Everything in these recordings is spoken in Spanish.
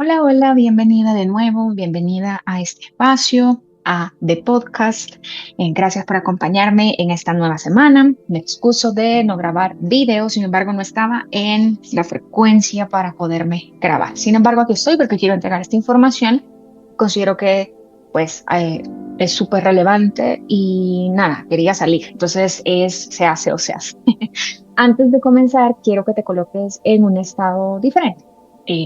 Hola, hola, bienvenida de nuevo, bienvenida a este espacio, de podcast. Gracias por acompañarme en esta nueva semana. Me excuso de no grabar videos, sin embargo, no estaba en la frecuencia para poderme grabar. Sin embargo, aquí estoy porque quiero entregar esta información. Considero que, pues, es súper relevante y nada, quería salir. Entonces, se hace o se hace. Antes de comenzar, quiero que te coloques en un estado diferente,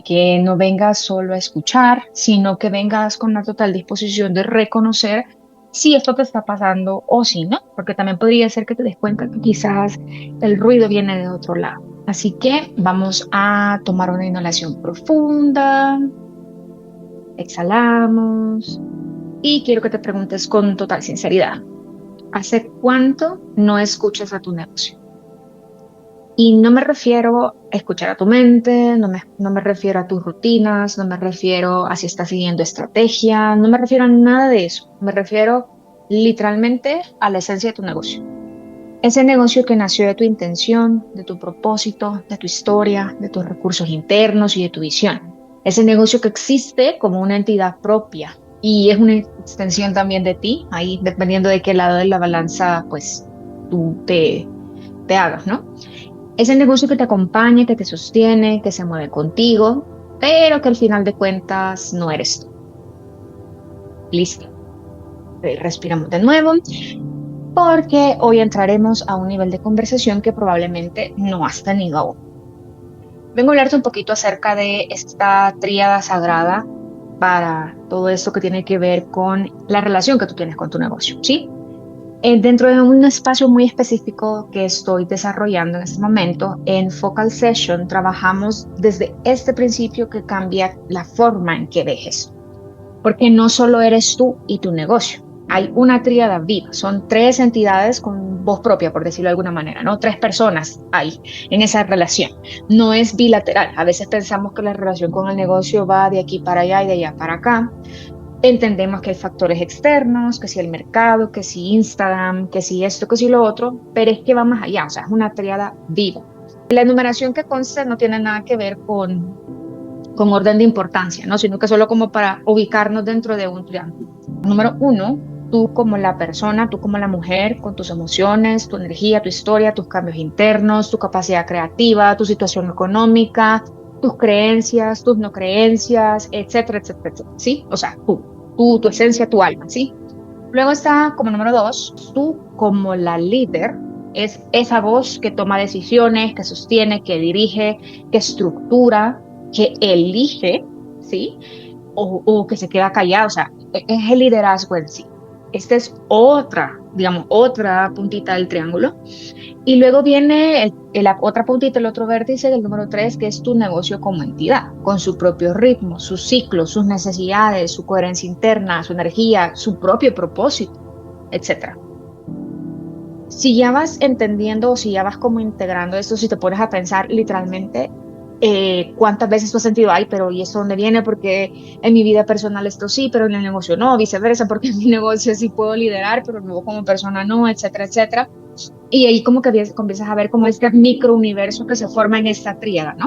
que no vengas solo a escuchar, sino que vengas con una total disposición de reconocer si esto te está pasando o si no, porque también podría ser que te des cuenta que quizás el ruido viene de otro lado. Así que vamos a tomar una inhalación profunda, exhalamos y quiero que te preguntes con total sinceridad, ¿hace cuánto no escuchas a tu negocio? Y no me refiero a escuchar a tu mente, no me refiero a tus rutinas, no me refiero a si estás siguiendo estrategia, no me refiero a nada de eso. Me refiero literalmente a la esencia de tu negocio. Ese negocio que nació de tu intención, de tu propósito, de tu historia, de tus recursos internos y de tu visión. Ese negocio que existe como una entidad propia y es una extensión también de ti, ahí dependiendo de qué lado de la balanza pues tú te hagas, ¿no? Ese negocio que te acompaña, que te sostiene, que se mueve contigo, pero que al final de cuentas no eres tú. Listo. Respiramos de nuevo porque hoy entraremos a un nivel de conversación que probablemente no has tenido aún. Vengo a hablarte un poquito acerca de esta tríada sagrada para todo esto que tiene que ver con la relación que tú tienes con tu negocio, ¿sí? Dentro de un espacio muy específico que estoy desarrollando en este momento, en Focal Session, trabajamos desde este principio que cambia la forma en que dejes, porque no solo eres tú y tu negocio. Hay una tríada viva, son tres entidades con voz propia, por decirlo de alguna manera, ¿no? Tres personas hay en esa relación. No es bilateral. A veces pensamos que la relación con el negocio va de aquí para allá y de allá para acá. Entendemos que hay factores externos, que si el mercado, que si Instagram, que si esto, que si lo otro, pero es que va más allá, o sea, es una triada viva. La enumeración que consta no tiene nada que ver con orden de importancia, ¿no? Sino que solo como para ubicarnos dentro de un triángulo. Número uno, tú como la persona, tú como la mujer, con tus emociones, tu energía, tu historia, tus cambios internos, tu capacidad creativa, tu situación económica, tus creencias, tus no creencias, etcétera, etcétera, etcétera, ¿sí? O sea, tu esencia, tu alma, ¿sí? Luego está como número dos, tú como la líder, es esa voz que toma decisiones, que sostiene, que dirige, que estructura, que elige, ¿sí? O que se queda callado, o sea, es el liderazgo en sí. Esta es otra, digamos, otra puntita del triángulo. Y luego viene la otra puntita, el otro vértice del número tres, que es tu negocio como entidad, con su propio ritmo, sus ciclos, sus necesidades, su coherencia interna, su energía, su propio propósito, etcétera. Si ya vas entendiendo o si ya vas como integrando esto, si te pones a pensar literalmente cuántas veces tú has sentido, ay, pero ¿y esto dónde viene? Porque en mi vida personal esto sí, pero en el negocio no, viceversa, porque en mi negocio sí puedo liderar, pero luego como persona no, etcétera, etcétera. Y ahí como que comienzas a ver como este microuniverso que se forma en esta tríada, ¿no?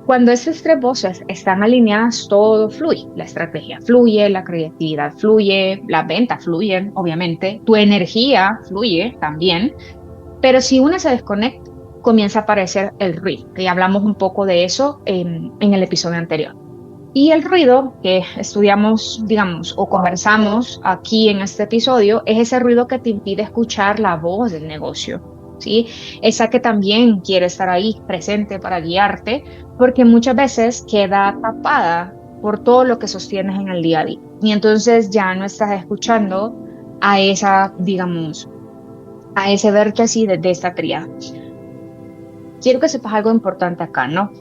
Cuando estas tres voces están alineadas, todo fluye. La estrategia fluye, la creatividad fluye, las ventas fluyen, obviamente, tu energía fluye también, pero si una se desconecta, comienza a aparecer el ruido, que ya hablamos un poco de eso en el episodio anterior. Y el ruido que estudiamos, digamos, o conversamos aquí en este episodio, es ese ruido que te impide escuchar la voz del negocio, ¿sí? Esa que también quiere estar ahí presente para guiarte, porque muchas veces queda tapada por todo lo que sostienes en el día a día. Y entonces ya no estás escuchando a esa, digamos, a ese vértice de esta tríada. Quiero que sepas algo importante acá, ¿no?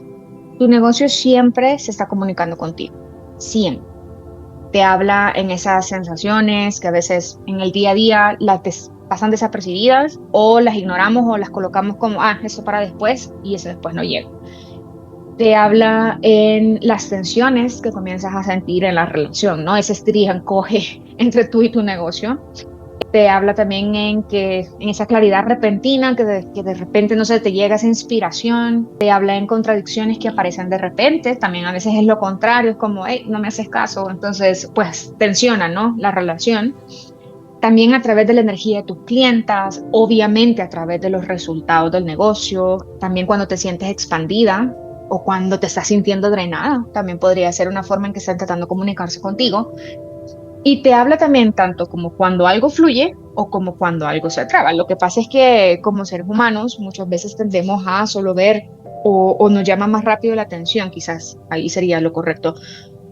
Tu negocio siempre se está comunicando contigo, siempre. Te habla en esas sensaciones que a veces en el día a día pasan desapercibidas o las ignoramos o las colocamos como, eso para después y eso después no llega. Te habla en las tensiones que comienzas a sentir en la relación, ¿no? Ese estira y encoge entre tú y tu negocio. Te habla también en esa claridad repentina, que de repente, no sé, te llega esa inspiración. Te habla en contradicciones que aparecen de repente. También a veces es lo contrario, es como, hey, no me haces caso. Entonces, pues tensiona, ¿no? La relación. También a través de la energía de tus clientas, obviamente a través de los resultados del negocio, también cuando te sientes expandida o cuando te estás sintiendo drenada, también podría ser una forma en que están tratando de comunicarse contigo. Y te habla también tanto como cuando algo fluye o como cuando algo se traba. Lo que pasa es que como seres humanos muchas veces tendemos a solo ver o nos llama más rápido la atención, quizás ahí sería lo correcto,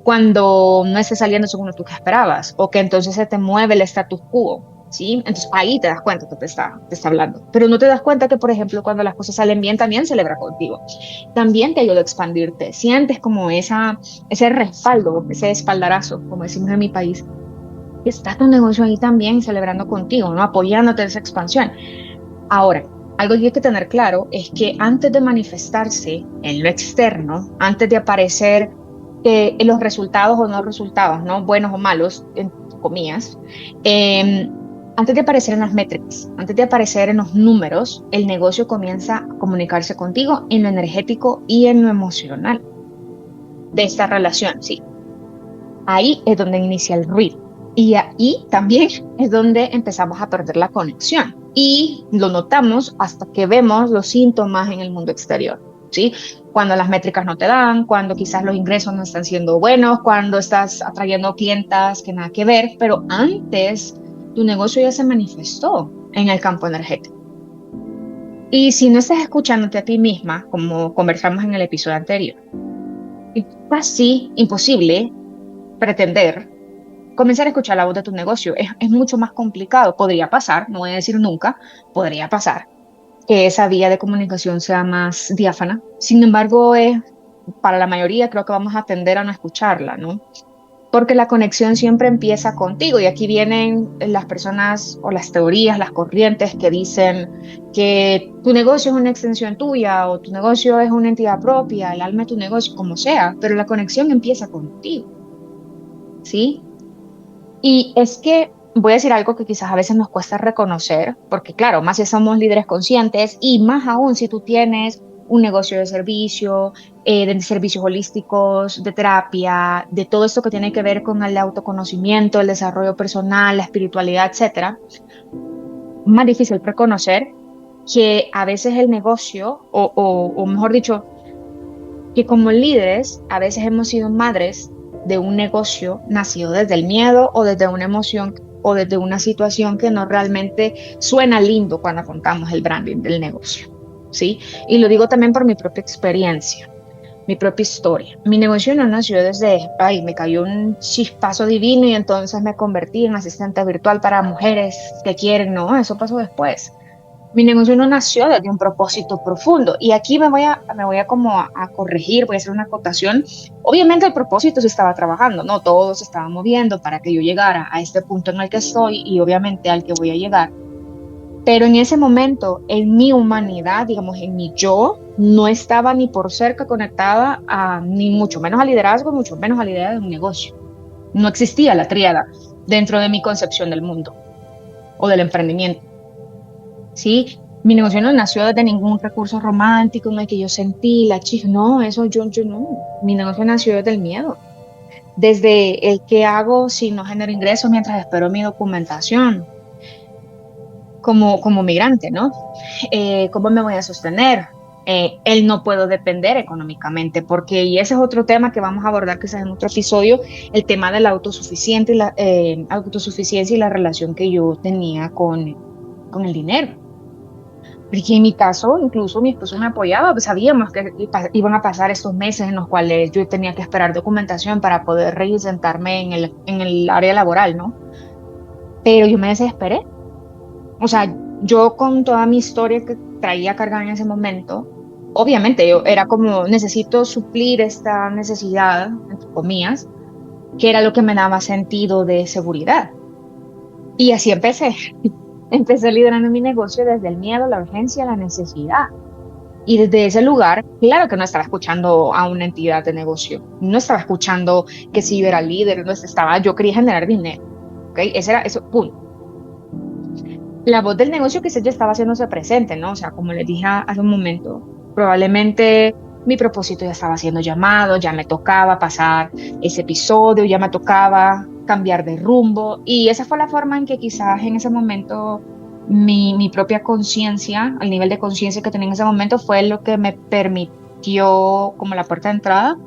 cuando no esté saliendo según lo que tú esperabas o que entonces se te mueve el status quo, ¿sí? Entonces ahí te das cuenta que te está hablando, pero no te das cuenta que, por ejemplo, cuando las cosas salen bien, también celebra contigo, también te ayuda a expandirte, sientes como ese respaldo, ese espaldarazo, como decimos en mi país, que está tu negocio ahí también celebrando contigo, ¿no? Apoyándote en esa expansión. Ahora, algo que hay que tener claro es que antes de manifestarse en lo externo, antes de aparecer en los resultados o no resultados, ¿no? Buenos o malos, en comillas, eh, antes de aparecer en las métricas, antes de aparecer en los números, el negocio comienza a comunicarse contigo en lo energético y en lo emocional de esta relación, sí. Ahí es donde inicia el ruido. Y ahí también es donde empezamos a perder la conexión. Y lo notamos hasta que vemos los síntomas en el mundo exterior, ¿sí? Cuando las métricas no te dan, cuando quizás los ingresos no están siendo buenos, cuando estás atrayendo clientas que nada que ver, pero antes tu negocio ya se manifestó en el campo energético. Y si no estás escuchándote a ti misma, como conversamos en el episodio anterior, es casi imposible pretender comenzar a escuchar la voz de tu negocio. Es mucho más complicado. Podría pasar, no voy a decir nunca, podría pasar que esa vía de comunicación sea más diáfana. Sin embargo, para la mayoría creo que vamos a tender a no escucharla, ¿no? Porque la conexión siempre empieza contigo y aquí vienen las personas o las teorías, las corrientes que dicen que tu negocio es una extensión tuya o tu negocio es una entidad propia, el alma de tu negocio, como sea, pero la conexión empieza contigo, ¿sí? Y es que voy a decir algo que quizás a veces nos cuesta reconocer, porque claro, más si somos líderes conscientes y más aún si tú tienes un negocio de servicio, de servicios holísticos, de terapia, de todo esto que tiene que ver con el autoconocimiento, el desarrollo personal, la espiritualidad, etcétera, más difícil reconocer que a veces el negocio, o mejor dicho, que como líderes a veces hemos sido madres de un negocio nacido desde el miedo o desde una emoción o desde una situación que no realmente suena lindo cuando contamos el branding del negocio, ¿sí? Y lo digo también por mi propia experiencia, mi propia historia. Mi negocio no nació desde, ay, me cayó un chispazo divino y entonces me convertí en asistente virtual para mujeres que quieren, no, eso pasó después. Mi negocio no nació desde un propósito profundo y aquí me voy a como a corregir, voy a hacer una acotación. Obviamente el propósito se estaba trabajando, ¿no? Todo se estaba moviendo para que yo llegara a este punto en el que estoy y obviamente al que voy a llegar. Pero en ese momento, en mi humanidad, digamos, en mi yo, no estaba ni por cerca conectada a, ni mucho menos al liderazgo, mucho menos a la idea de un negocio. No existía la tríada dentro de mi concepción del mundo o del emprendimiento. ¿Sí? Mi negocio no nació desde ningún recurso romántico en el que yo sentí la chispa. No, eso yo no. Mi negocio nació desde el miedo. Desde el que hago si no genero ingresos mientras espero mi documentación como migrante, ¿no? ¿Cómo me voy a sostener? Él no puedo depender económicamente, porque, y ese es otro tema que vamos a abordar quizás en otro episodio, el tema de la autosuficiencia y la relación que yo tenía con el dinero. Porque en mi caso, incluso mi esposo me apoyaba, pues sabíamos que iban a pasar estos meses en los cuales yo tenía que esperar documentación para poder reinsertarme en el área laboral, ¿no? Pero yo me desesperé. O sea, yo con toda mi historia que traía cargada en ese momento, obviamente yo era como, necesito suplir esta necesidad, entre comillas, que era lo que me daba sentido de seguridad. Y así empecé. Empecé liderando mi negocio desde el miedo, la urgencia, la necesidad. Y desde ese lugar, claro que no estaba escuchando a una entidad de negocio, no estaba escuchando que si yo era líder, no estaba, yo quería generar dinero, ¿ok? Ese era eso, punto. La voz del negocio quizás ya estaba haciéndose presente, ¿no? O sea, como les dije hace un momento, probablemente mi propósito ya estaba siendo llamado, ya me tocaba pasar ese episodio, ya me tocaba cambiar de rumbo y esa fue la forma en que quizás en ese momento mi propia conciencia, el nivel de conciencia que tenía en ese momento fue lo que me permitió como la puerta de entrada,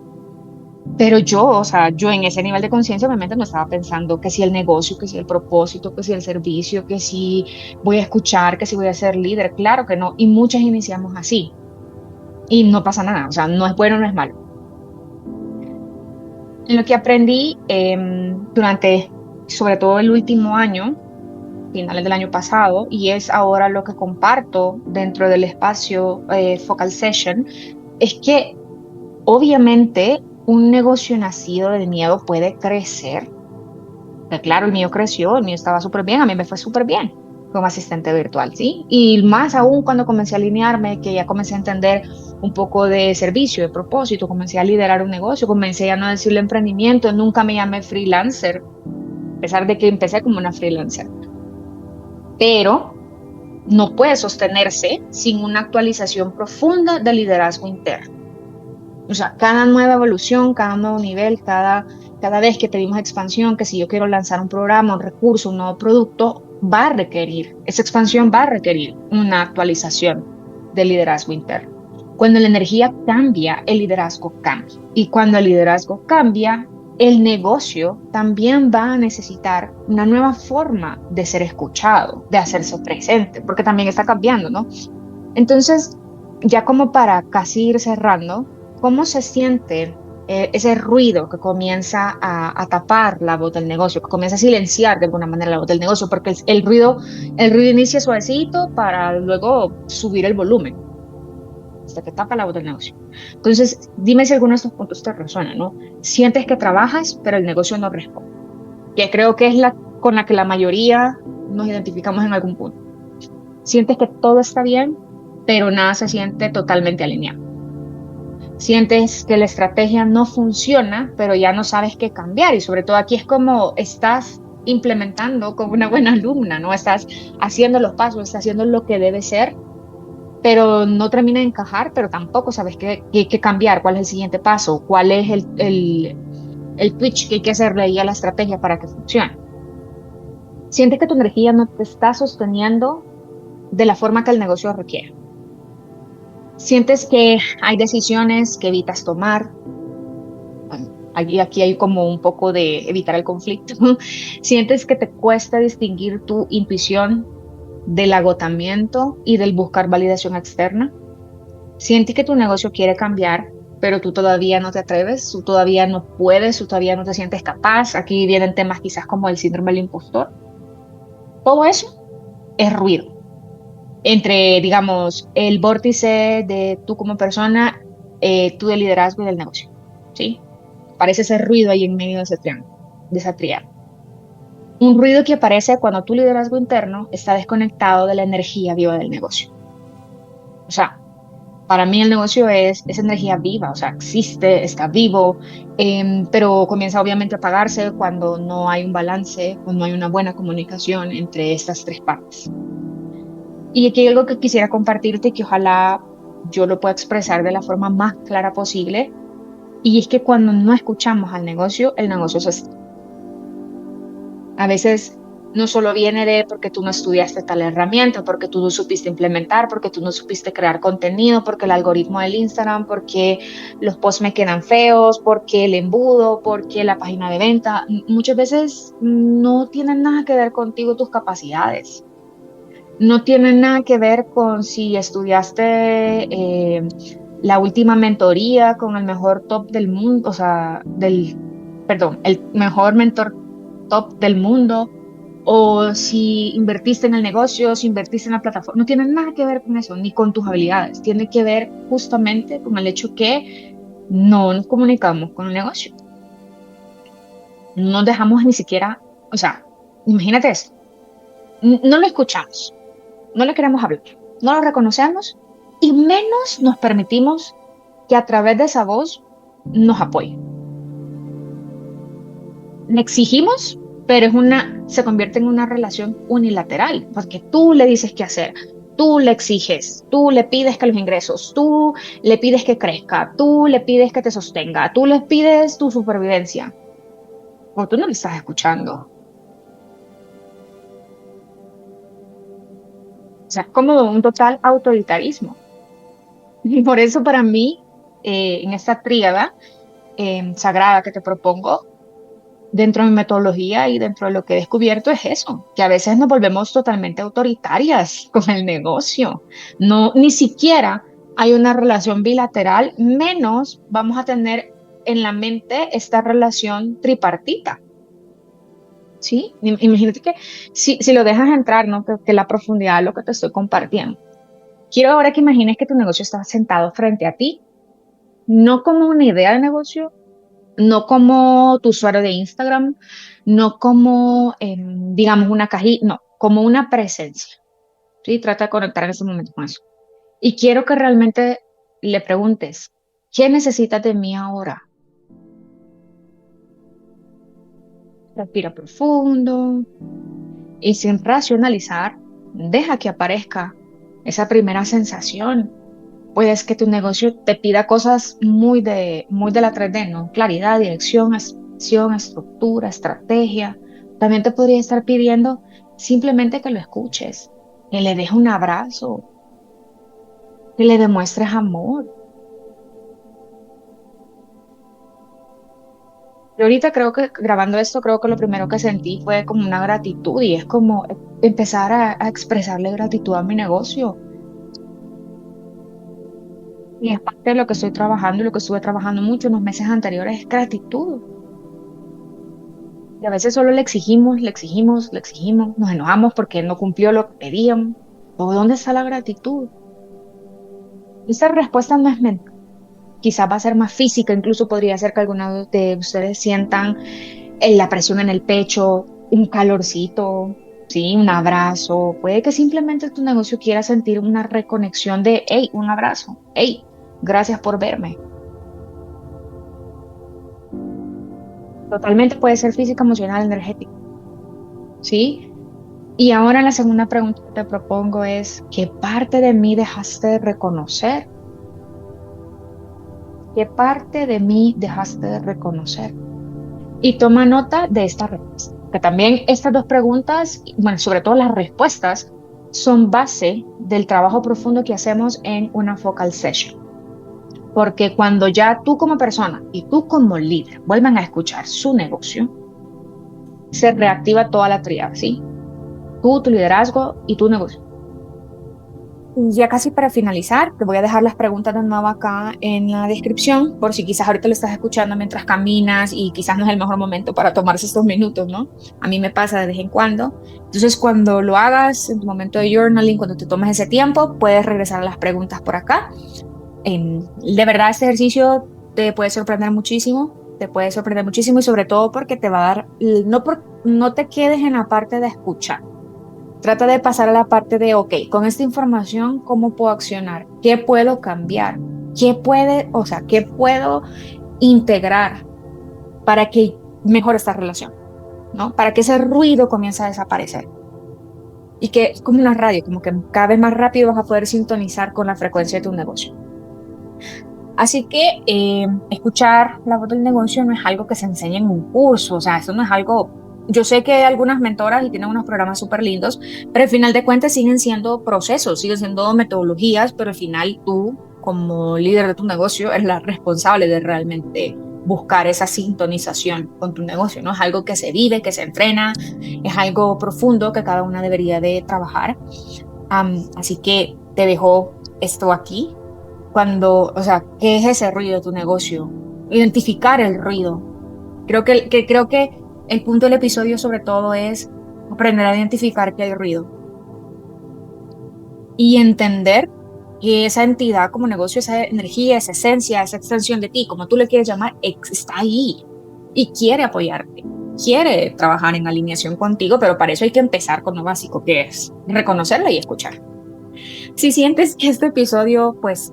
pero yo, o sea, yo en ese nivel de conciencia obviamente no estaba pensando que si el negocio, que si el propósito, que si el servicio, que si voy a escuchar, que si voy a ser líder. Claro que no. Y muchas iniciamos así. Y no pasa nada. O sea, no es bueno, no es malo. Lo que aprendí durante, sobre todo el último año, finales del año pasado, y es ahora lo que comparto dentro del espacio Focal Session, es que obviamente un negocio nacido del miedo puede crecer. Que claro, el mío creció, el mío estaba súper bien, a mí me fue súper bien como asistente virtual, ¿sí? Y más aún cuando comencé a alinearme, que ya comencé a entender un poco de servicio, de propósito, comencé a liderar un negocio, comencé a no decirle emprendimiento, nunca me llamé freelancer, a pesar de que empecé como una freelancer, pero no puede sostenerse sin una actualización profunda del liderazgo interno. O sea, cada nueva evolución, cada nuevo nivel, cada vez que pedimos expansión, que si yo quiero lanzar un programa, un recurso, un nuevo producto, va a requerir, esa expansión va a requerir una actualización del liderazgo interno. Cuando la energía cambia, el liderazgo cambia. Y cuando el liderazgo cambia, el negocio también va a necesitar una nueva forma de ser escuchado, de hacerse presente, porque también está cambiando, ¿no? Entonces, ya como para casi ir cerrando, ¿cómo se siente ese ruido que comienza a tapar la voz del negocio, que comienza a silenciar de alguna manera la voz del negocio? Porque el ruido inicia suavecito para luego subir el volumen, hasta que tapa la voz del negocio. Entonces, dime si alguno de estos puntos te resuena, ¿no? Sientes que trabajas, pero el negocio no responde, que creo que es la con la que la mayoría nos identificamos en algún punto. Sientes que todo está bien, pero nada se siente totalmente alineado. Sientes que la estrategia no funciona, pero ya no sabes qué cambiar. Y sobre todo aquí es como estás implementando como una buena alumna, ¿no? Estás haciendo los pasos, estás haciendo lo que debe ser, pero no termina de encajar, pero tampoco sabes qué cambiar, cuál es el siguiente paso, cuál es el twitch que hay que hacerle ahí a la estrategia para que funcione. Sientes que tu energía no te está sosteniendo de la forma que el negocio requiere. Sientes que hay decisiones que evitas tomar. Bueno, aquí hay como un poco de evitar el conflicto. Sientes que te cuesta distinguir tu intuición del agotamiento y del buscar validación externa. Sientes que tu negocio quiere cambiar, pero tú todavía no te atreves, tú todavía no puedes, tú todavía no te sientes capaz. Aquí vienen temas quizás como el síndrome del impostor. Todo eso es ruido entre, digamos, el vórtice de tú como persona, tú de liderazgo y del negocio, ¿sí? Parece ese ruido ahí en medio de ese triángulo, de esa tríada. Un ruido que aparece cuando tu liderazgo interno está desconectado de la energía viva del negocio. O sea, para mí el negocio es energía viva, o sea, existe, está vivo, pero comienza obviamente a apagarse cuando no hay un balance, cuando no hay una buena comunicación entre estas tres partes. Y aquí hay algo que quisiera compartirte que ojalá yo lo pueda expresar de la forma más clara posible. Y es que cuando no escuchamos al negocio, el negocio se estrella. A veces no solo viene de porque tú no estudiaste tal herramienta, porque tú no supiste implementar, porque tú no supiste crear contenido, porque el algoritmo del Instagram, porque los posts me quedan feos, porque el embudo, porque la página de venta. Muchas veces no tienen nada que ver contigo y tus capacidades. No tiene nada que ver con si estudiaste la última mentoría con el mejor top del mundo, o sea, perdón, el mejor mentor top del mundo, o si invertiste en el negocio, si invertiste en la plataforma. No tiene nada que ver con eso, ni con tus habilidades. Tiene que ver justamente con el hecho que no nos comunicamos con el negocio. No nos dejamos ni siquiera, o sea, imagínate eso, no lo escuchamos. No le queremos hablar, no lo reconocemos y menos nos permitimos que a través de esa voz nos apoye. Le exigimos, pero se convierte en una relación unilateral, porque tú le dices qué hacer, tú le exiges, tú le pides que los ingresos, tú le pides que crezca, tú le pides que te sostenga, tú le pides tu supervivencia, o tú no le estás escuchando. O sea, es como un total autoritarismo. Y por eso para mí, en esta tríada sagrada que te propongo, dentro de mi metodología y dentro de lo que he descubierto es eso, que a veces nos volvemos totalmente autoritarias con el negocio. No, ni siquiera hay una relación bilateral, menos vamos a tener en la mente esta relación tripartita. ¿Sí? Imagínate que si lo dejas entrar, ¿no? Que la profundidad de lo que te estoy compartiendo. Quiero ahora que imagines que tu negocio está sentado frente a ti, no como una idea de negocio, no como tu usuario de Instagram, no como, digamos, una cajita, no, como una presencia. ¿Sí? Trata de conectar en ese momento con eso. Y quiero que realmente le preguntes, ¿qué necesitas de mí ahora? Respira profundo y sin racionalizar, deja que aparezca esa primera sensación. Puedes que tu negocio te pida cosas muy de la 3D, ¿no? Claridad, dirección, acción, estructura, estrategia. También te podría estar pidiendo simplemente que lo escuches, que le des un abrazo, que le demuestres amor. Yo ahorita creo que grabando esto, creo que lo primero que sentí fue como una gratitud y es como empezar a expresarle gratitud a mi negocio. Y es parte de lo que estoy trabajando y lo que estuve trabajando mucho en los meses anteriores, es gratitud. Y a veces solo le exigimos, le exigimos, le exigimos, nos enojamos porque no cumplió lo que pedíamos. ¿O dónde está la gratitud? Esa respuesta no es mental. Quizás va a ser más física, incluso podría ser que algunos de ustedes sientan la presión en el pecho, un calorcito, ¿sí? Un abrazo. Puede que simplemente tu negocio quiera sentir una reconexión de, hey, un abrazo, hey, gracias por verme. Totalmente puede ser física, emocional, energética, ¿sí? Y ahora la segunda pregunta que te propongo es, ¿qué parte de mí dejaste de reconocer? ¿Qué parte de mí dejaste de reconocer? Y toma nota de esta respuesta, que también estas dos preguntas, bueno, sobre todo las respuestas, son base del trabajo profundo que hacemos en una focal session. Porque cuando ya tú como persona y tú como líder vuelvan a escuchar su negocio, se reactiva toda la tríada, ¿sí? Tú, tu liderazgo y tu negocio. Y ya casi para finalizar, te voy a dejar las preguntas de nuevo acá en la descripción, por si quizás ahorita lo estás escuchando mientras caminas y quizás no es el mejor momento para tomarse estos minutos, ¿no? A mí me pasa de vez en cuando. Entonces, cuando lo hagas en tu momento de journaling, cuando te tomes ese tiempo, puedes regresar a las preguntas por acá. De verdad, este ejercicio te puede sorprender muchísimo, te puede sorprender muchísimo y sobre todo porque te va a dar, no te quedes en la parte de escuchar. Trata de pasar a la parte de, ok, con esta información, ¿cómo puedo accionar? ¿Qué puedo cambiar? ¿Qué puedo integrar para que mejore esta relación? ¿No? Para que ese ruido comience a desaparecer. Y que es como una radio, como que cada vez más rápido vas a poder sintonizar con la frecuencia de tu negocio. Así que escuchar la voz del negocio no es algo que se enseña en un curso, o sea, eso no es algo. Yo sé que hay algunas mentoras y tienen unos programas súper lindos, pero al final de cuentas siguen siendo procesos, siguen siendo metodologías, pero al final tú, como líder de tu negocio, eres la responsable de realmente buscar esa sintonización con tu negocio, ¿no? Es algo que se vive, que se entrena, es algo profundo que cada una debería de trabajar. Así que te dejo esto aquí o sea, ¿qué es ese ruido de tu negocio? Identificar el ruido. Creo que el punto del episodio sobre todo es aprender a identificar que hay ruido y entender que esa entidad como negocio, esa energía, esa esencia, esa extensión de ti, como tú le quieres llamar, está ahí y quiere apoyarte, quiere trabajar en alineación contigo, pero para eso hay que empezar con lo básico, que es reconocerla y escuchar. Si sientes que este episodio pues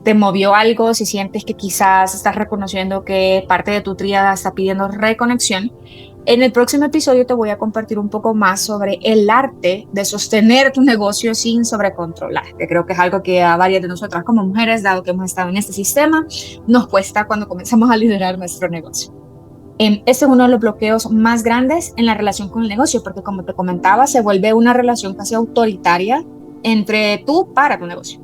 te movió algo, si sientes que quizás estás reconociendo que parte de tu tríada está pidiendo reconexión, En el próximo episodio te voy a compartir un poco más sobre el arte de sostener tu negocio sin sobrecontrolar, que creo que es algo que a varias de nosotras como mujeres, dado que hemos estado en este sistema, nos cuesta cuando comenzamos a liderar nuestro negocio. Este es uno de los bloqueos más grandes en la relación con el negocio, porque como te comentaba, se vuelve una relación casi autoritaria entre tú para tu negocio.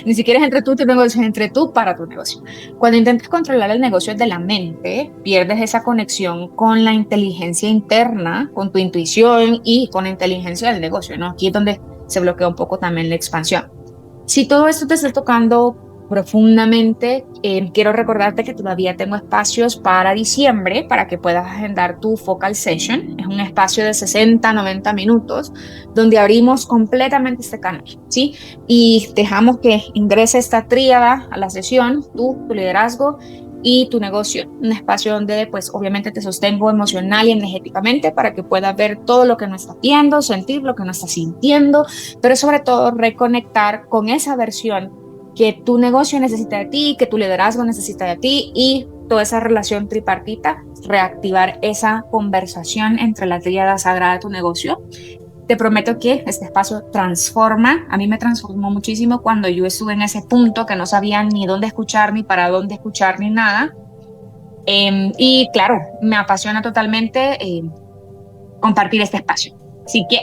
Ni siquiera es entre tú y tu negocio, es entre tú para tu negocio. Cuando intentas controlar el negocio de la mente, pierdes esa conexión con la inteligencia interna, con tu intuición y con la inteligencia del negocio, ¿no? Aquí es donde se bloquea un poco también la expansión. Si todo esto te está tocando profundamente, quiero recordarte que todavía tengo espacios para diciembre para que puedas agendar tu Focal Session. Es un espacio de 60, 90 minutos donde abrimos completamente este canal, ¿sí? Y dejamos que ingrese esta tríada a la sesión, tú, tu liderazgo y tu negocio. Un espacio donde, pues, obviamente te sostengo emocional y energéticamente para que puedas ver todo lo que no estás viendo, sentir lo que no estás sintiendo, pero sobre todo reconectar con esa versión que tu negocio necesita de ti, que tu liderazgo necesita de ti y toda esa relación tripartita, reactivar esa conversación entre la tríada sagrada de tu negocio. Te prometo que este espacio transforma. A mí me transformó muchísimo cuando yo estuve en ese punto que no sabía ni dónde escuchar, ni para dónde escuchar, ni nada. Y claro, me apasiona totalmente compartir este espacio. Así que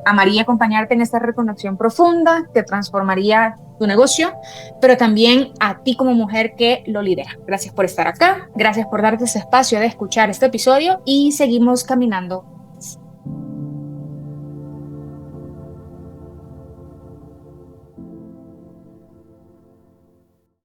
amaría acompañarte en esta reconexión profunda que transformaría tu negocio, pero también a ti como mujer que lo lidera. Gracias por estar acá, gracias por darte ese espacio de escuchar este episodio y seguimos caminando